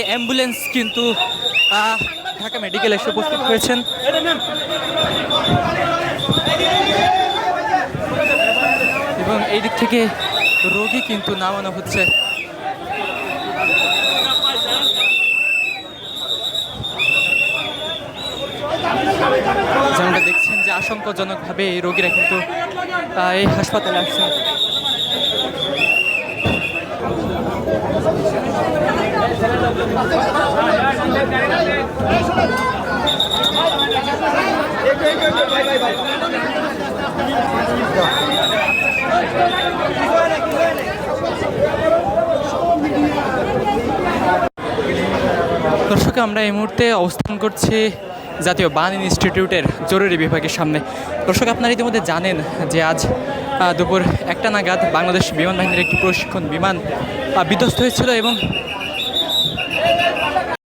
Ambulance কিন্তু ঢাকা মেডিকেলে এসে উপস্থিত হয়েছেন। এবং এই দিক থেকে রোগী কিন্তু নামানো হচ্ছে। যেমনটা দেখছেন যে আশঙ্কাজনকভাবে এই রোগীরা কিন্তু এই হাসপাতালে আসছেন। দর্শক, আমরা এই মুহূর্তে অবস্থান করছি জাতীয় বান ইনস্টিটিউটের জরুরি বিভাগের সামনে। দর্শক, আপনারা ইতিমধ্যে জানেন যে আজ দুপুর 1টা নাগাদ বাংলাদেশ বিমান বাহিনীর একটি প্রশিক্ষণ বিমান বিধ্বস্ত হয়েছিল এবং